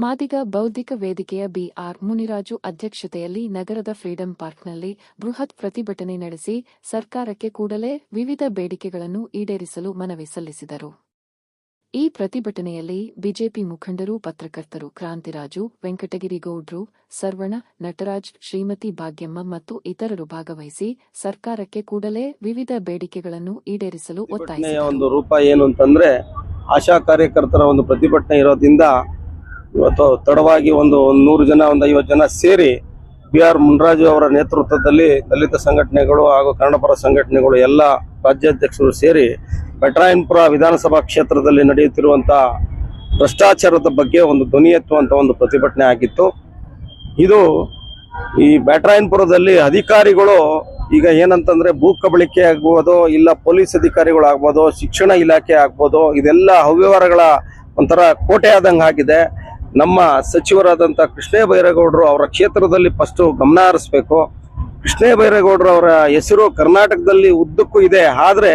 ಮಾದಿಗ ಬೌದ್ಧಿಕ ವೇದಿಕೆಯ ಬಿಆರ್ ಮುನಿರಾಜು ಅಧ್ಯಕ್ಷತೆಯಲ್ಲಿ ನಗರದ ಫ್ರೀಡಂ ಪಾರ್ಕ್ನಲ್ಲಿ ಬೃಹತ್ ಪ್ರತಿಭಟನೆ ನಡೆಸಿ ಸರ್ಕಾರಕ್ಕೆ ಕೂಡಲೇ ವಿವಿಧ ಬೇಡಿಕೆಗಳನ್ನು ಈಡೇರಿಸಲು ಮನವಿ ಸಲ್ಲಿಸಿದರು. ಈ ಪ್ರತಿಭಟನೆಯಲ್ಲಿ ಬಿಜೆಪಿ ಮುಖಂಡರು, ಪತ್ರಕರ್ತರು ಕ್ರಾಂತಿರಾಜು, ವೆಂಕಟಗಿರಿಗೌಡ್ರು, ಸರ್ವಣ, ನಟರಾಜ್, ಶ್ರೀಮತಿ ಭಾಗ್ಯಮ್ಮ ಮತ್ತು ಇತರರು ಭಾಗವಹಿಸಿ ಸರ್ಕಾರಕ್ಕೆ ಕೂಡಲೇ ವಿವಿಧ ಬೇಡಿಕೆಗಳನ್ನು ಈಡೇರಿಸಲು ಒತ್ತಾಯಿಸಿದರು. ಒಂದು ರೂಪ ಏನು ಅಂತಂದ್ರೆ ಆಶಾ ಕಾರ್ಯಕರ್ತರ ಒಂದು ಪ್ರತಿಭಟನೆ ಇರೋದ್ರಿಂದ ಇವತ್ತು ತಡವಾಗಿ ಒಂದು 100 ಜನ 50 ಜನ ಸೇರಿ ಬಿಆರ್ ಮುನಿರಾಜು ಅವರ ನೇತೃತ್ವದಲ್ಲಿ ದಲಿತ ಸಂಘಟನೆಗಳು ಹಾಗೂ ಕನ್ನಡಪರ ಸಂಘಟನೆಗಳು ಎಲ್ಲ ರಾಜ್ಯಾಧ್ಯಕ್ಷರು ಸೇರಿ ಬ್ಯಾಟರಾಯನಪುರ ವಿಧಾನಸಭಾ ಕ್ಷೇತ್ರದಲ್ಲಿ ನಡೆಯುತ್ತಿರುವಂತಹ ಭ್ರಷ್ಟಾಚಾರದ ಬಗ್ಗೆ ಒಂದು ಧ್ವನಿ ಎತ್ತುವಂತ ಒಂದು ಪ್ರತಿಭಟನೆ ಆಗಿತ್ತು. ಇದು ಈ ಬ್ಯಾಟರಾಯನಪುರದಲ್ಲಿ ಅಧಿಕಾರಿಗಳು ಈಗ ಏನಂತಂದ್ರೆ ಭೂ ಕಬಳಿಕೆ ಆಗ್ಬೋದು, ಇಲ್ಲ ಪೊಲೀಸ್ ಅಧಿಕಾರಿಗಳು ಆಗ್ಬೋದು, ಶಿಕ್ಷಣ ಇಲಾಖೆ ಆಗ್ಬೋದು, ಇದೆಲ್ಲ ಅವ್ಯವಹಾರಗಳ ಒಂಥರ ಕೋಟೆ ಆದಂಗೆ ಆಗಿದೆ. ನಮ್ಮ ಸಚಿವರಾದಂಥ ಕೃಷ್ಣ ಬೈರೇಗೌಡರು ಅವರ ಕ್ಷೇತ್ರದಲ್ಲಿ ಫಸ್ಟ್ ಗಮನ ಹರಿಸ್ಬೇಕು. ಕೃಷ್ಣ ಬೈರೇಗೌಡರು ಅವರ ಹೆಸರು ಕರ್ನಾಟಕದಲ್ಲಿ ಉದ್ದಕ್ಕೂ ಇದೆ, ಆದ್ರೆ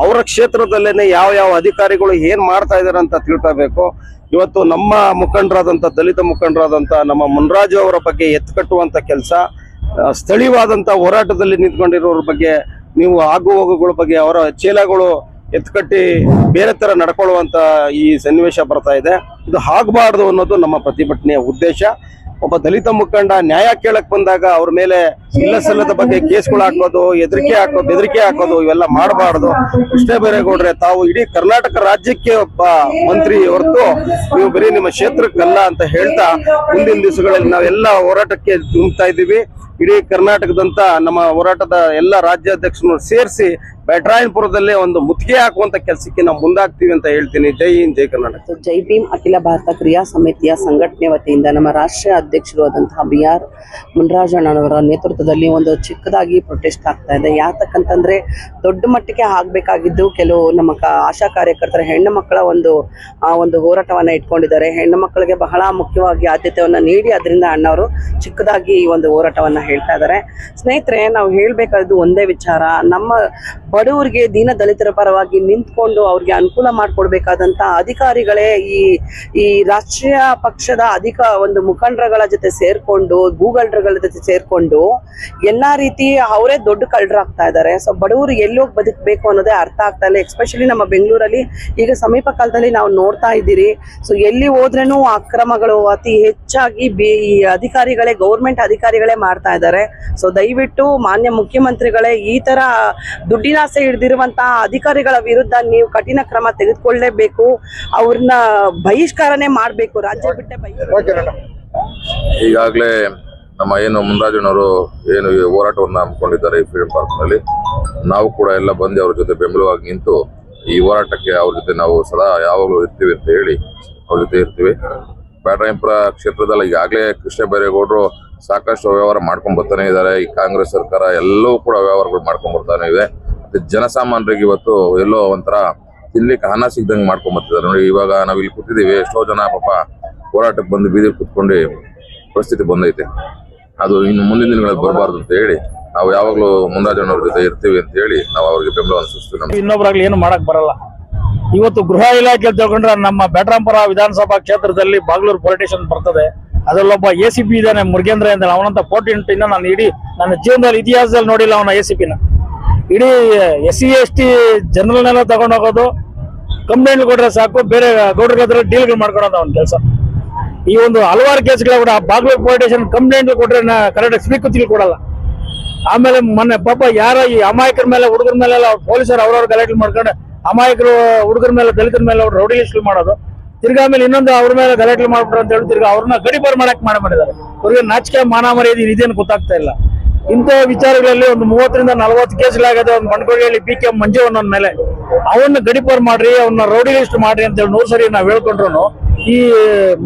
ಅವರ ಕ್ಷೇತ್ರದಲ್ಲೇನೆ ಯಾವ ಅಧಿಕಾರಿಗಳು ಏನ್ ಮಾಡ್ತಾ ಇದಾರೆ ಅಂತ ತಿಳ್ಕೋಬೇಕು. ಇವತ್ತು ನಮ್ಮ ಮುಖಂಡರಾದಂಥ ದಲಿತ ಮುಖಂಡರಾದಂಥ ನಮ್ಮ ಮುನಿರಾಜು ಅವರ ಬಗ್ಗೆ ಎತ್ತುಕಟ್ಟುವಂತ ಕೆಲಸ, ಸ್ಥಳೀಯವಾದಂಥ ಹೋರಾಟದಲ್ಲಿ ನಿಂತ್ಕೊಂಡಿರೋರ ಬಗ್ಗೆ, ನೀವು ಆಗು ಹೋಗುಗಳ ಬಗ್ಗೆ ಅವರ ಚೇಲಗಳು ಎತ್ಕಟ್ಟಿ ಬೇರೆ ತರ ನಡ್ಕೊಳ್ಳುವಂತ ಈ ಸನ್ನಿವೇಶ ಬರ್ತಾ ಇದೆ. ಇದು ಆಗಬಾರ್ದು ಅನ್ನೋದು ನಮ್ಮ ಪ್ರತಿಭಟನೆಯ ಉದ್ದೇಶ. ಒಬ್ಬ ದಲಿತ ಮುಖಂಡ ನ್ಯಾಯ ಕೇಳಕ್ ಬಂದಾಗ ಅವ್ರ ಮೇಲೆ ಇಲ್ಲ ಸಲ್ಲದ ಬಗ್ಗೆ ಕೇಸ್ಗಳು ಹಾಕೋದು, ಬೆದರಿಕೆ ಹಾಕೋದು ಇವೆಲ್ಲ ಮಾಡಬಾರ್ದು. ಕೃಷ್ಣ ಬೈರೇಗೌಡ್ರೆ, ತಾವು ಇಡೀ ಕರ್ನಾಟಕ ರಾಜ್ಯಕ್ಕೆ ಒಬ್ಬ ಮಂತ್ರಿ ಹೊರತು ನೀವು ಬರೀ ನಿಮ್ಮ ಕ್ಷೇತ್ರಕ್ಕಲ್ಲ ಅಂತ ಹೇಳ್ತಾ ಮುಂದಿನ ದಿವಸಗಳಲ್ಲಿ ನಾವೆಲ್ಲ ಹೋರಾಟಕ್ಕೆ ಧುಮುಕ್ತಾ ಇದ್ದೀವಿ. ಇಡೀ ಕರ್ನಾಟಕದಂತ ನಮ್ಮ ಹೋರಾಟದ ಎಲ್ಲ ರಾಜ್ಯಾಧ್ಯಕ್ಷರನ್ನು ಸೇರಿಸಿ ಬ್ಯಾಟರಾಯನಪುರದಲ್ಲೇ ಒಂದು ಮುತ್ತಿಗೆ ಹಾಕುವಂತ ಕೆಲಸಕ್ಕೆ ನಾವು ಮುಂದಾಗ್ತೀವಿ ಅಂತ ಹೇಳ್ತೀನಿ. ಜೈ ಹಿಂದ್, ಜೈ ಕರ್ನಾಟಕ. ಜೈ ಭೀಮ್ ಅಖಿಲ ಭಾರತ ಕ್ರಿಯಾ ಸಮಿತಿಯ ಸಂಘಟನೆ ವತಿಯಿಂದ ನಮ್ಮ ರಾಷ್ಟ್ರೀಯ ಅಧ್ಯಕ್ಷರು ಆದಂತಹ ಬಿಆರ್ ಮುನಿರಾಜಣ್ಣನವರ ನೇತೃತ್ವದಲ್ಲಿ ಒಂದು ಚಿಕ್ಕದಾಗಿ ಪ್ರೊಟೆಸ್ಟ್ ಆಗ್ತಾ ಇದೆ. ಯಾತಕ್ಕಂತಂದ್ರೆ ದೊಡ್ಡ ಮಟ್ಟಿಗೆ ಆಗ್ಬೇಕಾಗಿದ್ದು ಕೆಲವು ನಮ್ಮ ಆಶಾ ಕಾರ್ಯಕರ್ತರ ಹೆಣ್ಣು ಮಕ್ಕಳ ಒಂದು ಹೋರಾಟವನ್ನ ಇಟ್ಕೊಂಡಿದ್ದಾರೆ. ಹೆಣ್ಣು ಮಕ್ಕಳಿಗೆ ಬಹಳ ಮುಖ್ಯವಾಗಿ ಆದ್ಯತೆಯನ್ನ ನೀಡಿ ಅದರಿಂದ ಅಣ್ಣವರು ಚಿಕ್ಕದಾಗಿ ಈ ಒಂದು ಹೋರಾಟವನ್ನ ಹೇಳ್ತಾ ಇದ್ದಾರೆ. ಸ್ನೇಹಿತರೆ, ನಾವು ಹೇಳ್ಬೇಕಾದ್ದು ಒಂದೇ ವಿಚಾರ, ನಮ್ಮ ಬಡವರಿಗೆ ದೀನ ದಲಿತರ ಪರವಾಗಿ ನಿಂತ್ಕೊಂಡು ಅವ್ರಿಗೆ ಅನುಕೂಲ ಮಾಡಿಕೊಡ್ಬೇಕಾದಂತ ಅಧಿಕಾರಿಗಳೇ ಈ ರಾಷ್ಟ್ರೀಯ ಪಕ್ಷದ ಒಂದು ಮುಖಂಡರುಗಳ ಜೊತೆ ಸೇರ್ಕೊಂಡು, ಭೂಗಳ್ರಗಳ ಜೊತೆ ಸೇರ್ಕೊಂಡು ಎಲ್ಲಾ ರೀತಿ ಅವರೇ ದೊಡ್ಡ ಕಳ್ಳರಾಗ್ತಾ ಇದ್ದಾರೆ. ಸೊ ಬಡವರು ಎಲ್ಲೋಗಿ ಬದುಕಬೇಕು ಅನ್ನೋದೇ ಅರ್ಥ ಆಗ್ತಾ ಇಲ್ಲ. ಎಸ್ಪೆಷಲಿ ನಮ್ಮ ಬೆಂಗಳೂರಲ್ಲಿ ಈಗ ಸಮೀಪ ಕಾಲದಲ್ಲಿ ನಾವು ನೋಡ್ತಾ ಇದ್ದೀರಿ. ಸೊ ಎಲ್ಲಿ ಹೋದ್ರೇನು ಅಕ್ರಮಗಳು ಅತಿ ಹೆಚ್ಚಾಗಿ ಈ ಅಧಿಕಾರಿಗಳೇ, ಗೌರ್ಮೆಂಟ್ ಅಧಿಕಾರಿಗಳೇ ಮಾಡ್ತಾ ಇದ್ದಾರೆ. ಸೊ ದಯವಿಟ್ಟು ಮಾನ್ಯ ಮುಖ್ಯಮಂತ್ರಿಗಳೇ ಈ ತರ ದುಡ್ಡಿನಾಸೆ ಹಿಡಿದಿರುವಂತಹ ಅಧಿಕಾರಿಗಳ ವಿರುದ್ಧ ನೀವು ಕಠಿಣ ಕ್ರಮ ತೆಗೆದುಕೊಳ್ಳಲೇಬೇಕು. ಅವ್ರನ್ನ ಬಹಿಷ್ಕಾರನೇ ಮಾಡಬೇಕು, ರಾಜ್ಯ ಬಿಟ್ಟೆ ಈಗಾಗಲೇ ನಮ್ಮ ಏನು ಮುನಿರಾಜಣ್ಣವರು ಏನು ಹೋರಾಟವನ್ನು ಹಮ್ಮಿಕೊಂಡಿದ್ದಾರೆ ಈ ಫ್ರೀಡಂ ಪಾರ್ಕ್ ನಲ್ಲಿ, ನಾವು ಕೂಡ ಎಲ್ಲ ಬಂದು ಅವ್ರ ಜೊತೆ ಬೆಂಬಲವಾಗಿ ನಿಂತು ಈ ಹೋರಾಟಕ್ಕೆ ಅವ್ರ ಜೊತೆ ನಾವು ಸದಾ ಯಾವಾಗಲೂ ಇರ್ತೀವಿ ಅಂತ ಹೇಳಿ ಅವ್ರ ಜೊತೆ ಇರ್ತೀವಿ. ಬ್ಯಾಟರಾಯನಪುರ ಕ್ಷೇತ್ರದಲ್ಲಿ ಈಗಾಗಲೇ ಕೃಷ್ಣ ಬೈರೇಗೌಡರು ಸಾಕಷ್ಟು ವ್ಯವಹಾರ ಮಾಡ್ಕೊಂಡ್ ಬರ್ತಾನೆ ಇದ್ದಾರೆ. ಈ ಕಾಂಗ್ರೆಸ್ ಸರ್ಕಾರ ಎಲ್ಲವೂ ಕೂಡ ವ್ಯವಹಾರಗಳು ಮಾಡ್ಕೊಂಡ್ ಬರ್ತಾನೆ ಇದೆ. ಜನಸಾಮಾನ್ಯರಿಗೆ ಇವತ್ತು ಎಲ್ಲೋ ಒಂಥರ ತಿನ್ಲಿಕ್ಕೆ ಹಣ ಸಿಗ್ದಂಗೆ ಮಾಡ್ಕೊಂಡ್ ಬರ್ತಿದ್ದಾರೆ. ನೋಡಿ, ಇವಾಗ ನಾವ್ ಇಲ್ಲಿ ಕೂತಿದ್ದೀವಿ, ಎಷ್ಟೋ ಜನ ಪಾಪ ಹೋರಾಟಕ್ಕೆ ಬಂದು ಬೀದಿ ಕೂತ್ಕೊಂಡು ಪರಿಸ್ಥಿತಿ ಬಂದೈತೆ. ಅದು ಇನ್ನು ಮುಂದಿನ ದಿನಗಳಲ್ಲಿ ಬರಬಾರ್ದು ಅಂತ ಹೇಳಿ ನಾವು ಯಾವಾಗ್ಲೂ ಮುನಿರಾಜಣ್ಣವ್ರ ಜೊತೆ ಇರ್ತೀವಿ ಅಂತ ಹೇಳಿ ನಾವು ಅವ್ರಿಗೆ ಬೆಂಬಲವನ್ನು ಸೂಚಿಸ್ತೀವಿ. ಇನ್ನೊಬ್ರಾಗ್ಲಿ ಏನು ಮಾಡಕ್ ಬರಲ್ಲ. ಇವತ್ತು ಗೃಹ ಇಲಾಖೆ ತಗೊಂಡ್ರೆ ನಮ್ಮ ಬ್ಯಾಟರಾಯನಪುರ ವಿಧಾನಸಭಾ ಕ್ಷೇತ್ರದಲ್ಲಿ ಬಾಗ್ಲೂರು ಪೊಲಿಟಿಷಿಯನ್ ಬರ್ತದೆ. ಅದರಲ್ಲೊಬ್ಬ ACP ಇದ್ದಾನೆ, ಮುರುಗೇಂದ್ರ ಅಂತ. ಅವನಂತ ಕೋಟಿ ನಾನು ಇಡೀ ನನ್ನ ಜೀವನದಲ್ಲಿ ಇತಿಹಾಸದಲ್ಲಿ ನೋಡಿಲ್ಲ ಅವನ ACPನ. ಇಡೀ SC ST ಜನರಲ್ನೆಲ್ಲ ತಗೊಂಡೋಗೋದು, ಕಂಪ್ಲೇಂಟ್ ಕೊಟ್ರೆ ಸಾಕು, ಬೇರೆ ಗೌಡ್ರ ಡೀಲ್ಗಳು ಮಾಡ್ಕೊಳೋದು ಅವನ ಕೆಲಸ. ಈ ಒಂದು ಹಲವಾರು ಕೇಸ್ಗಳ ಕೂಡ ಬಾಗ್ಲೂರು ಪೊಲಿಟಿಷಿಯನ್ ಕಂಪ್ಲೇಂಟ್ ಕೊಟ್ರೆ ಕರೆಕ್ಟ್ ಸ್ವೀಕೃತಿ ಕೊಡಲ್ಲ. ಆಮೇಲೆ ಮೊನ್ನೆ ಪಾಪ ಯಾರೋ ಈ ಅಮಾಯಕರ ಮೇಲೆ, ಹುಡುಗರ ಮೇಲೆಲ್ಲ ಪೊಲೀಸರು ಅವ್ರವ್ರ ಗಲಾಟೆ ಮಾಡ್ಕೊಂಡು ಅಮಾಯಕರು ಹುಡುಗರ ಮೇಲೆ, ದಲಿತರ ಮೇಲೆ ಅವ್ರು ರೌಡಿ ಲಿಸ್ಟ್ ಮಾಡೋದು. ತಿರ್ಗಾ ಆಮೇಲೆ ಇನ್ನೊಂದು ಅವ್ರ ಮೇಲೆ ಗಲಾಟೆ ಮಾಡ್ಬಿಟ್ರು ಅಂತ ಹೇಳಿ ತಿರ್ಗಾ ಅವ್ರನ್ನ ಗಡಿಪಾರು ಮಾಡಕ್ ಮಾಡಿದ್ದಾರೆ. ಅವ್ರಿಗೆ ನಾಚಿಕೆ ಮಾನ ಮರ್ಯಾದೆ ಇದೇನು ಗೊತ್ತಾಗ್ತಾ ಇಲ್ಲ. ಇಂಥ ವಿಚಾರಗಳಲ್ಲಿ ಒಂದು 30 ರಿಂದ 40 ಕೇಸ್ಗಳಾಗದೆ. ಒಂದು ಬಂಡ್ಕೋಳಿಯಲ್ಲಿ PK ಮಂಜು ಅನ್ನೋನ್ ಮೇಲೆ ಅವನ್ನ ಗಡಿಪಾರು ಮಾಡ್ರಿ, ಅವನ್ನ ರೌಡಿ ಲಿಸ್ಟ್ ಮಾಡ್ರಿ ಅಂತ ಹೇಳಿ 100 ಸರಿ ನಾವ್ ಹೇಳ್ಕೊಂಡ್ರು ಈ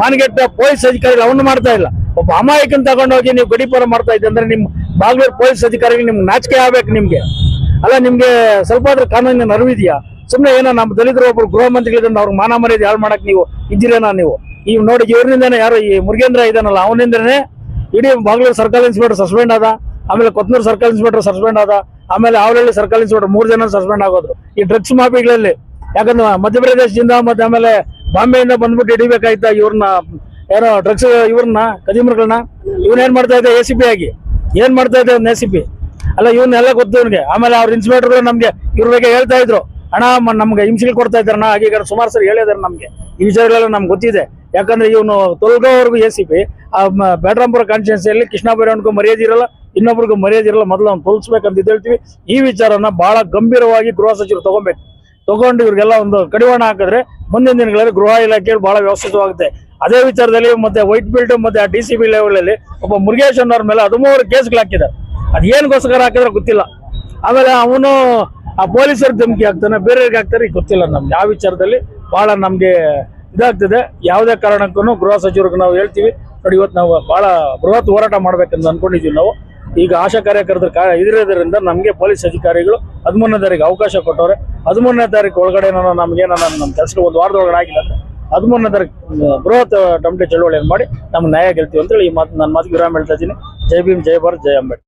ಮಾನಗೆಟ್ಟ ಪೊಲೀಸ್ ಅಧಿಕಾರಿಗಳು ಅವನ್ನ ಮಾಡ್ತಾ ಇಲ್ಲ. ಒಬ್ಬ ಅಮಾಯಕನ್ ತಗೊಂಡೋಗಿ ನೀವು ಗಡಿಪಾರು ಮಾಡ್ತಾ ಇದ್ದೆ ಅಂದ್ರೆ ನಿಮ್ ಬಾಗ್ಲೂರು ಪೊಲೀಸ್ ಅಧಿಕಾರಿಗಳು ನಿಮ್ಗೆ ನಾಚಿಕೆ ಆಗ್ಬೇಕು. ನಿಮ್ಗೆ ಅಲ್ಲ, ನಿಮ್ಗೆ ಸ್ವಲ್ಪ ಆದ್ರೂ ಕಾನೂನಿನ ಅರಿವಿದೆಯಾ? ಸುಮ್ನೆ ಏನೋ ನಮ್ಮ ದಲಿತರು ಒಬ್ರು ಗೃಹ ಮಂತ್ರಿಗಳಿಂದ ಅವ್ರಿಗೆ ಮಾನ ಮರ್ಯಾದೆ ಹಾಳು ಮಾಡಕ್ ನೀವು ಇದ್ದೀರೇನಾ? ನೀವು ಈಗ ನೋಡಿ, ಇವ್ರಿಂದಾನೆ ಯಾರು ಈ ಮುರುಗೇಂದ್ರ ಇದಾನಲ್ಲ, ಅವನಿಂದನೇ ಇಡೀ ಬಾಗ್ಲೂರು ಸರ್ಕಲ್ ಇನ್ಸ್ಪೆಕ್ಟರ್ ಸಸ್ಪೆಂಡ್ ಆದ. ಆಮೇಲೆ ಕೊತ್ತನೂರು ಸರ್ಕಲ್ ಇನ್ಸ್ಪೆಕ್ಟರ್ ಸಸ್ಪೆಂಡ್ ಆದ. ಆಮೇಲೆ ಅವಳಹಳ್ಳಿ ಸರ್ಕಲ್ ಇನ್ಸ್ಪೆಕ್ಟರ್ 3 ಜನ ಸಸ್ಪೆಂಡ್ ಆಗೋದ್ರು ಈ ಡ್ರಗ್ಸ್ ಮಾಫಿಗಳಲ್ಲಿ. ಯಾಕಂದ್ರೆ ಮಧ್ಯಪ್ರದೇಶದಿಂದ ಮತ್ತೆ ಆಮೇಲೆ ಬಾಂಬೆಯಿಂದ ಬಂದ್ಬಿಟ್ಟು ಹಿಡಿಬೇಕಾಯ್ತಾ ಇವ್ರನ್ನ ಏನೋ ಡ್ರಗ್ಸ್ ಇವ್ರನ್ನ ಕದಿಮರುಗಳನ್ನ ಏನ್ ಮಾಡ್ತಾ ಇದ್ದೆ ACP ಆಗಿ ಏನ್ ಮಾಡ್ತಾ ಇದ್ದೆ ಒಂದು ACP ಅಲ್ಲ ಇವನ್ನೆಲ್ಲ ಗೊತ್ತು ಇವ್ನಿಗೆ. ಆಮೇಲೆ ಅವ್ರ ಇನ್ಸ್ಪೆಕ್ಟರ್ಗಳು ನಮ್ಗೆ ಇವ್ರ ಬಗ್ಗೆ ಹೇಳ್ತಾ ಇದ್ರು, ಅಣ್ಣ ನಮ್ಗೆ ಹಿಂಸೆಗಳು ಕೊಡ್ತಾ ಇದ್ದಾರಣ್ಣ ಹಾಗೆ ಈಗ ಸುಮಾರು ಸರಿ ಹೇಳಿದಾರೆ ನಮ್ಗೆ. ಈ ವಿಚಾರಗಳೆಲ್ಲ ನಮ್ಗೆ ಗೊತ್ತಿದೆ. ಯಾಕಂದ್ರೆ ಇವನು ತೊಲಗೋವರೆಗೂ ACP ಬ್ಯಾಟರಾಂಪುರ ಕಾನ್ಸ್ಟಿಟ್ಯೂನ್ಸಿಯಲ್ಲಿ ಕೃಷ್ಣ ಬೈರೇಗೌಡನಿಗೂ ಮರ್ಯಾದೆ ಇರಲ್ಲ, ಇನ್ನೊಬ್ರಿಗೂ ಮರ್ಯಾದೆ ಇರಲ್ಲ. ಮೊದಲು ಅವ್ನು ತೊಲಸ್ಬೇಕಂತ ಹೇಳ್ತೀವಿ. ಈ ವಿಚಾರನ ಬಹಳ ಗಂಭೀರವಾಗಿ ಗೃಹ ಸಚಿವರು ತಗೊಂಡು ಇವ್ರಿಗೆಲ್ಲ ಒಂದು ಕಡಿವಾಣ ಹಾಕಿದ್ರೆ ಮುಂದಿನ ದಿನಗಳಲ್ಲಿ ಗೃಹ ಇಲಾಖೆ ಬಹಳ ವ್ಯವಸ್ಥಿತವಾಗುತ್ತೆ. ಅದೇ ವಿಚಾರದಲ್ಲಿ ಮತ್ತೆ ವೈಟ್ ಫೀಲ್ಡ್ ಮತ್ತೆ ಆ DCP ಲೆವೆಲ್ ಅಲ್ಲಿ ಒಬ್ಬ ಮುರುಗೇಶ್ ಅನ್ನೋರ್ ಮೇಲೆ 13 ಕೇಸ್ಗಳು ಹಾಕಿದ್ದಾರೆ. ಅದ್ ಏನ್ಗೋಸ್ಕರ ಹಾಕಿದ್ರೆ ಗೊತ್ತಿಲ್ಲ. ಆಮೇಲೆ ಅವನು ಆ ಪೊಲೀಸರಿಗೆ ಧಮಕಿ ಹಾಕ್ತಾನೆ, ಬೇರೆಯವ್ರಿಗೆ ಹಾಕ್ತಾರೆ, ಗೊತ್ತಿಲ್ಲ ನಮ್ಗೆ. ಆ ವಿಚಾರದಲ್ಲಿ ಬಹಳ ನಮ್ಗೆ ಇದಾಗ್ತಿದೆ. ಯಾವುದೇ ಕಾರಣಕ್ಕೂ ಗೃಹ ಸಚಿವರಿಗೆ ನಾವು ಹೇಳ್ತೀವಿ ನೋಡಿ, ಇವತ್ತು ನಾವು ಬಹಳ ಬೃಹತ್ ಹೋರಾಟ ಮಾಡ್ಬೇಕಂತ ಅನ್ಕೊಂಡಿದೀವಿ ನಾವು. ಈಗ ಆಶಾ ಕಾರ್ಯಕರ್ತರ ಇದಿರೋದ್ರಿಂದ ನಮಗೆ ಪೊಲೀಸ್ ಅಧಿಕಾರಿಗಳು 13ನೇ ತಾರೀಕು ಅವಕಾಶ ಕೊಟ್ಟವ್ರೆ. 13ನೇ ತಾರೀಕು ಒಳಗಡೆ ನಮ್ಗೆ ನಮ್ಮ ಕೆಲಸ ಒಂದು ವಾರದೊಳಗಡೆ ಆಗಿಲ್ಲ ಅಂತ 13ನೇ ತಾರೀಕು ಬೃಹತ್ ಟಮಟೆ ಚಳವಳಿಯನ್ನು ಮಾಡಿ ನಮ್ಗೆ ನ್ಯಾಯ ಗೆಲ್ತೀವಿ ಅಂತೇಳಿ ಈ ಮಾತು ನನ್ನ ಮಾತಿಗೆ ವಿರಾಮ ಹೇಳ್ತಾ ಇದ್ದೀನಿ. ಜೈ ಭೀಮ್, ಜೈ ಭಾರತ್, ಜೈ ಅಂಬೇಡ್ಕರ್.